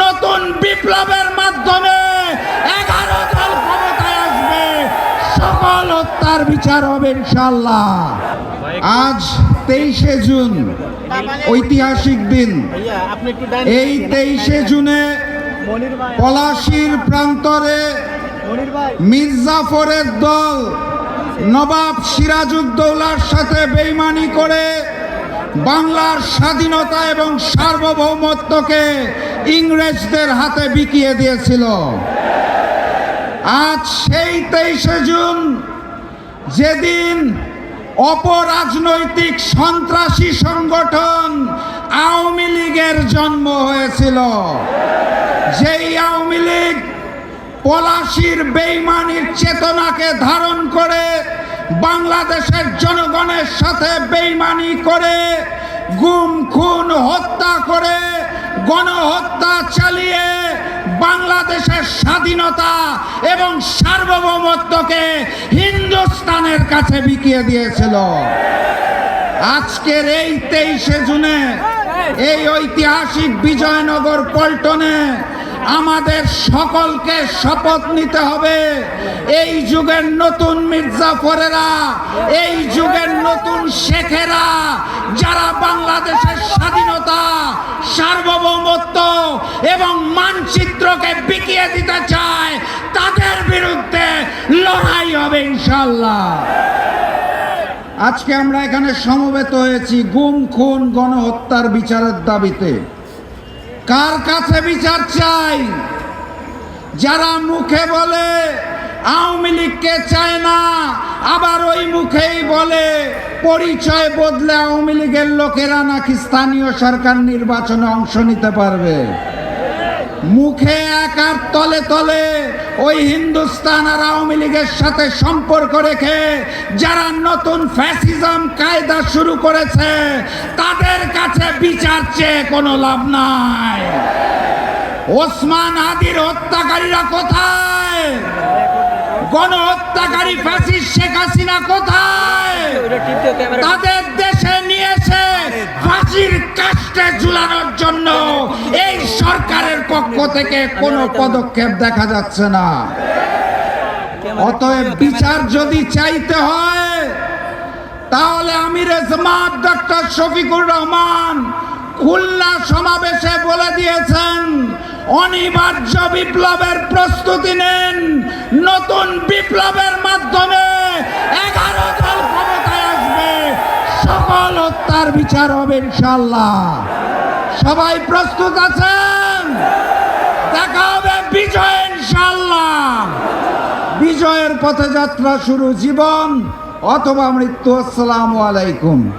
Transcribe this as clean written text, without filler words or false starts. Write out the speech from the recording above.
নতুন বিপ্লবের মাধ্যমে 11 দল ক্ষমতায় আসবে, সকল হত্যার বিচার হবে ইনশাআল্লাহ। আজ 23শে জুন ঐতিহাসিক দিন। এই 23শে জুনে পলাশীর প্রান্তরে মির্জাফরের দল নবাব সিরাজউদ্দৌলার সাথে বেইমানি করে বাংলার স্বাধীনতা এবং সার্বভৌমত্বকে ইংরেজদের হাতে বিকিয়ে দিয়েছিল। আজ সেই 23শে জুন, যেদিন অপরাজনৈতিক সন্ত্রাসী সংগঠন আওয়ামী লীগের জন্ম হয়েছিল, যেই আওয়ামী লীগ পলাশীর বেইমানির চেতনাকে ধারণ করে বাংলাদেশের জনগণের সাথে বেইমানি করে গুম খুন হত্যা করে গণহত্যা চালিয়ে বাংলাদেশের স্বাধীনতা এবং সার্বভৌমত্বকে হিন্দুস্তানের কাছে বিকিয়ে দিয়েছিল। আজকের এই 23শে জুনে এই ঐতিহাসিক বিজয়নগর পল্টনে আমাদের সকলকে শপথ নিতে হবে, এই যুগের নতুন মির্জাফরেরা, এই যুগের নতুন শেখেরা, যারা বাংলাদেশের স্বাধীনতা, সার্বভৌমত্ব এবং মানচিত্রকে বিকিয়ে দিতে চায়, তাদের বিরুদ্ধে লড়াই হবে ইনশাআল্লাহ। আজকে আমরা এখানে সমবেত হয়েছি গুম খুন গণহত্যার বিচারের দাবিতে। কার কাছে বিচার চাই? যারা মুখে বলে আওয়ামী লীগকে চায় না, আবার ওই মুখেই বলে পরিচয় বদলে আওয়ামী লীগের লোকেরা নাকি স্থানীয় সরকার নির্বাচনে অংশ নিতে পারবে। মুখে এক আর তলে তলে ওই হিন্দুস্তান আর আওয়ামী লীগের সাথে সম্পর্ক রেখে যারা নতুন ফ্যাসিজম কায়দা শুরু করেছে, তাদের কাছে বিচার চেয়ে কোনো লাভ নাই। ওসমান হাদির হত্যাকারীরা কোথায়? গণহত্যাকারী ফ্যাসিস্ট শেখ হাসিনা কোথায়? তাদের দেশে নিয়ে এসে ফাঁসির কাস্টে ঝুলানোর জন্য এই সরকারের পক্ষ থেকে কোনো পদক্ষেপ দেখা যাচ্ছে না। অতএব বিচার যদি চাইতে হয়, তাহলে আমিরে জামাত ডক্টর শফিকুর রহমান খুলনা সমাবেশে বলে দিয়েছেন, অনিবার্য বিপ্লবের প্রস্তুতি নেন। নতুন বিপ্লবের মাধ্যমে 11 দল ক্ষমতায় আসবে, সকল হত্যার বিচার হবে ইনশাআল্লাহ। সবাই প্রস্তুত আছেন? দেখা হবে বিজয় ইনশাআল্লাহ। বিজয়ের পথে যাত্রা শুরু, জীবন অথবা মৃত্যু। আসসালামু আলাইকুম।